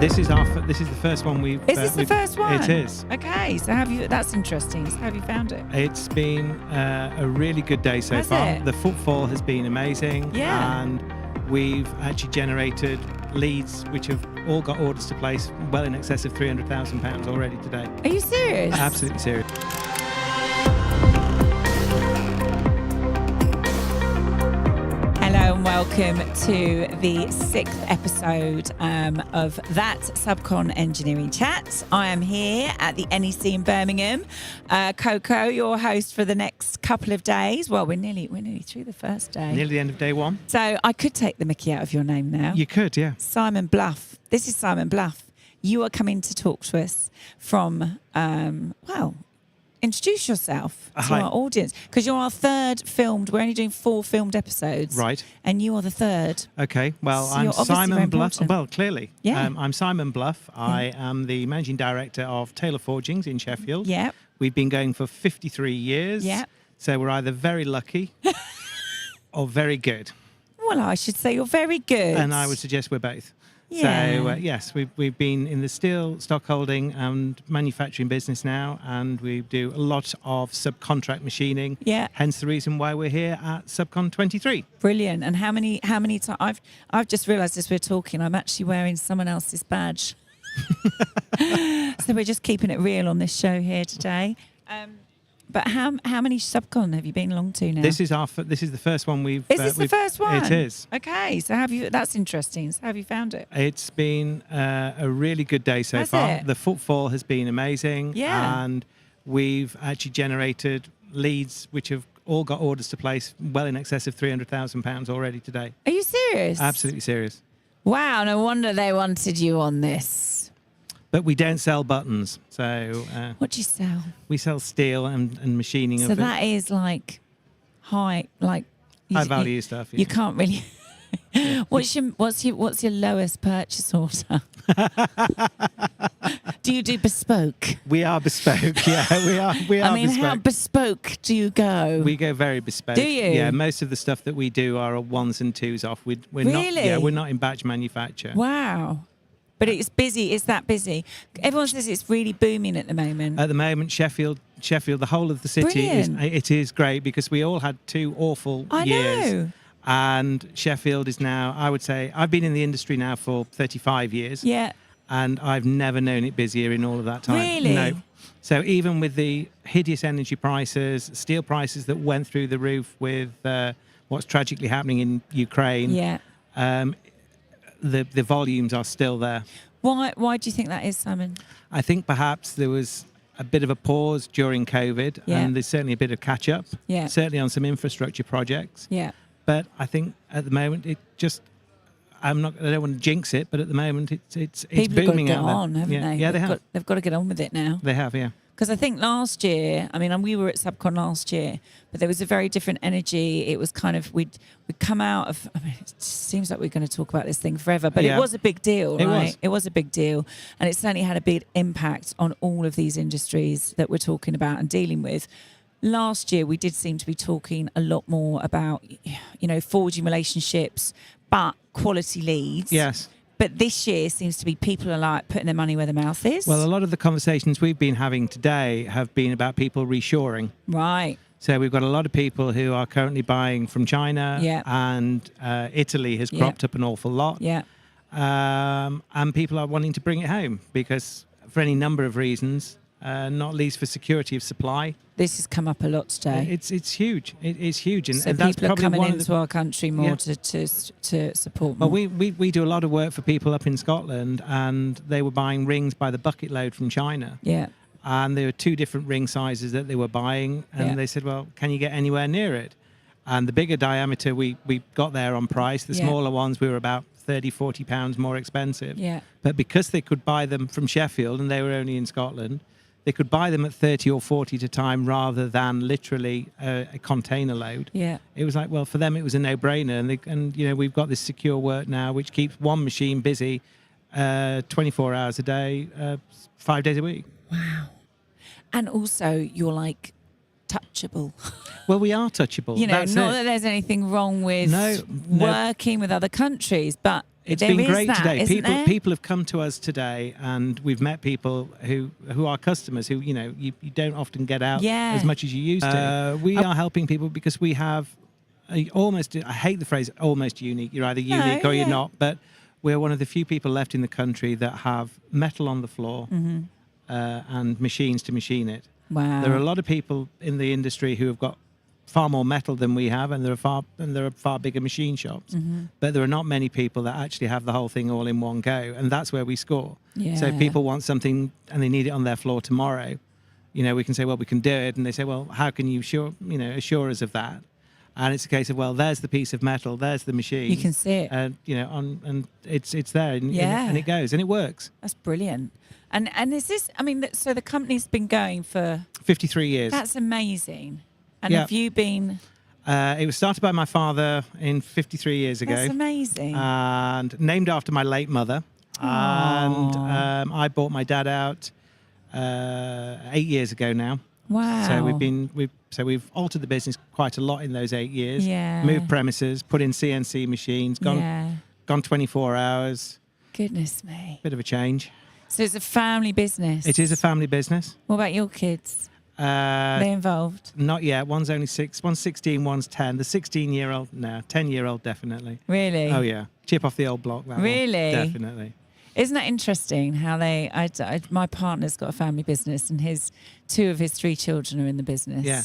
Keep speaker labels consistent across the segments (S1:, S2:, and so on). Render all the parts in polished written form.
S1: This is the first one we've.
S2: Is this the first one?
S1: It is.
S2: Okay, so that's interesting. So how have you found it?
S1: It's been a really good day so
S2: Has
S1: far.
S2: it?
S1: The footfall has been amazing.
S2: Yeah.
S1: And we've actually generated leads which have all got orders to place well in excess of £300,000 already today.
S2: Are you serious?
S1: Absolutely serious.
S2: Hello and welcome to the 6th episode of that SUBCON Engineering Chat. I am here at the NEC in Birmingham. Coco, your host for the next couple of days. Well, we're nearly through the first day.
S1: Nearly the end of day one.
S2: So I could take the mickey out of your name now.
S1: You could, yeah.
S2: Simon Bluff. This is Simon Bluff. You are coming to talk to us from, introduce yourself to
S1: Hi.
S2: our audience, because you're our third filmed. We're only doing 4 filmed episodes,
S1: Right.
S2: And you are the third.
S1: Okay. Well,
S2: So
S1: I'm
S2: you're obviously
S1: Simon
S2: very
S1: Bluff.
S2: important.
S1: Well, clearly.
S2: Yeah.
S1: I'm Simon Bluff. I am the managing director of Taylor Forgings in Sheffield.
S2: Yeah.
S1: We've been going for 53 years.
S2: Yeah.
S1: So we're either very lucky or very good.
S2: Well, I should say you're very good.
S1: And I would suggest we're both.
S2: Yeah.
S1: So, yes, we've been in the steel stockholding and manufacturing business now, and we do a lot of subcontract machining.
S2: Yeah.
S1: Hence the reason why we're here at SUBCON 23.
S2: Brilliant. And how many times I've just realised as we're talking, I'm actually wearing someone else's badge. So we're just keeping it real on this show here today. But how many SUBCON have you been along to now?
S1: This is the first one we've.
S2: Is this the first one?
S1: It is.
S2: Okay, so that's interesting. So how have you found it?
S1: It's been a really good day so
S2: Has
S1: far.
S2: it?
S1: The footfall has been amazing.
S2: Yeah.
S1: And we've actually generated leads which have all got orders to place well in excess of £300,000 already today.
S2: Are you serious?
S1: Absolutely serious.
S2: Wow, no wonder they wanted you on this.
S1: But we don't sell buttons. So
S2: What do you sell?
S1: we sell steel and machining
S2: So
S1: of
S2: that is like high
S1: value stuff. Yeah.
S2: You can't really. What's your lowest purchase order? Do you do bespoke?
S1: We are bespoke. Yeah, we are.
S2: I mean,
S1: bespoke.
S2: how bespoke do you go?
S1: We go very bespoke.
S2: Do you?
S1: Yeah, most of the stuff that we do are a ones and twos off. We're not.
S2: Really?
S1: Yeah, we're not in batch manufacture.
S2: Wow. But it's busy. It's that busy. Everyone says it's really booming at the moment.
S1: At the moment, Sheffield, the whole of the city
S2: Brilliant.
S1: is great because we all had 2 awful
S2: I
S1: years.
S2: know.
S1: And Sheffield is now, I would say, I've been in the industry now for 35 years.
S2: Yeah.
S1: And I've never known it busier in all of that time.
S2: Really?
S1: No. So even with the hideous energy prices, steel prices that went through the roof with what's tragically happening in Ukraine,
S2: Yeah.
S1: the volumes are still there.
S2: Why do you think that is, Simon?
S1: I think perhaps there was a bit of a pause during COVID,
S2: Yeah.
S1: and there's certainly a bit of catch up,
S2: Yeah.
S1: certainly on some infrastructure projects.
S2: Yeah.
S1: But I think at the moment it just, I don't want to jinx it, but at the moment it's
S2: People have got to
S1: booming
S2: get
S1: out there.
S2: on, haven't
S1: yeah.
S2: they?
S1: Yeah, they have.
S2: They've got to get on with it now.
S1: They have, yeah.
S2: Because I think last year, we were at SUBCON last year, but there was a very different energy. It was kind of, we'd come out of, it just seems like we're going to talk about this thing forever, but
S1: Yeah.
S2: it was a big deal,
S1: It
S2: right?
S1: was.
S2: It was a big deal. And it certainly had a big impact on all of these industries that we're talking about and dealing with. Last year, we did seem to be talking a lot more about, forging relationships, but quality leads.
S1: Yes.
S2: But this year seems to be people are like putting their money where their mouth is.
S1: Well, a lot of the conversations we've been having today have been about people reshoring.
S2: Right.
S1: So we've got a lot of people who are currently buying from China,
S2: Yeah.
S1: and Italy has
S2: Yeah.
S1: cropped up an awful lot.
S2: Yeah.
S1: And people are wanting to bring it home because for any number of reasons, not least for security of supply.
S2: This has come up a lot today.
S1: It's huge. It is huge, and,
S2: So
S1: and that's
S2: people are
S1: probably
S2: coming
S1: one
S2: into
S1: of the,
S2: our country more
S1: Yeah.
S2: to support more.
S1: Well, we do a lot of work for people up in Scotland, and they were buying rings by the bucket load from China.
S2: Yeah.
S1: And there were 2 different ring sizes that they were buying, and
S2: Yeah.
S1: they said, well, can you get anywhere near it? And the bigger diameter, we got there on price. The
S2: Yeah.
S1: smaller ones, we were about £30-40 more expensive.
S2: Yeah.
S1: But because they could buy them from Sheffield and they were only in Scotland, they could buy them at 30 or 40 at a time rather than literally a container load.
S2: Yeah.
S1: It was like, well, for them, it was a no-brainer. And we've got this secure work now, which keeps one machine busy 24 hours a day, 5 days a week.
S2: Wow. And also, you're like touchable.
S1: Well, we are touchable.
S2: Not
S1: That's
S2: that
S1: it.
S2: there's anything wrong with
S1: No.
S2: working with other countries, but
S1: It's
S2: There
S1: been
S2: is
S1: great
S2: that,
S1: today.
S2: isn't there?
S1: People have come to us today, and we've met people who are customers who you don't often get out
S2: Yeah.
S1: as much as you used to. We are helping people because we have almost, I hate the phrase almost unique. You're either unique or you're not, but we're one of the few people left in the country that have metal on the floor and machines to machine it.
S2: Wow.
S1: There are a lot of people in the industry who have got far more metal than we have, and there are far bigger machine shops. But there are not many people that actually have the whole thing all in one go, and that's where we score.
S2: Yeah.
S1: So if people want something and they need it on their floor tomorrow, we can say, well, we can do it, and they say, well, how can you assure us of that? And it's a case of, well, there's the piece of metal, there's the machine.
S2: You can see it.
S1: And and it's there, and,
S2: Yeah.
S1: and it goes, and it works.
S2: That's brilliant. And is this? I mean, so the company's been going for
S1: 53 years.
S2: That's amazing. And
S1: Yeah.
S2: have you been?
S1: It was started by my father 53 years ago.
S2: That's amazing.
S1: And named after my late mother. And I bought my dad out 8 years ago now.
S2: Wow.
S1: So we've altered the business quite a lot in those 8 years.
S2: Yeah.
S1: Moved premises, put in CNC machines, gone 24 hours.
S2: Goodness me.
S1: Bit of a change.
S2: So it's a family business.
S1: It is a family business.
S2: What about your kids? Are they involved?
S1: Not yet. One's only 6. One's 16. One's 10. The 16-year-old, no. 10-year-old, definitely.
S2: Really?
S1: Oh yeah. Chip off the old block. That one.
S2: Really?
S1: Definitely.
S2: Isn't that interesting how my partner's got a family business and 2 of his 3 children are in the business.
S1: Yeah.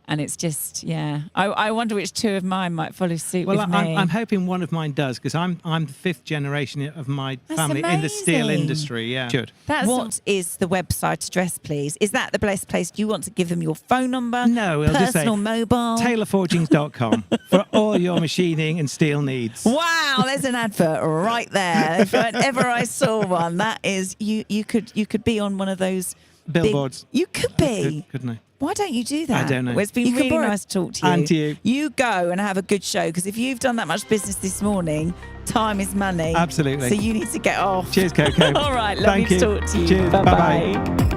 S2: And it's just, I wonder which 2 of mine might follow suit with me.
S1: I'm hoping one of mine does, because I'm the 5th generation of my family in the steel
S2: amazing.
S1: industry. Yeah. Should.
S2: What is the website address, please? Is that the best place? Do you want to give them your phone number?
S1: No, we'll just say
S2: personal mobile.
S1: TaylorForgings.com for all your machining and steel needs.
S2: Wow, there's an advert right there. If ever I saw one, that is you could be on one of those
S1: Billboards.
S2: You could be.
S1: Couldn't I?
S2: Why don't you do that?
S1: I don't know.
S2: Well, it's been really nice to talk to you.
S1: And to you.
S2: You go and have a good show, because if you've done that much business this morning, time is money.
S1: Absolutely.
S2: So you need to get off.
S1: Cheers, Coco.
S2: All right, lovely
S1: Thank
S2: to
S1: you.
S2: talk to you.
S1: Cheers.
S2: Bye-bye.
S1: Bye-bye.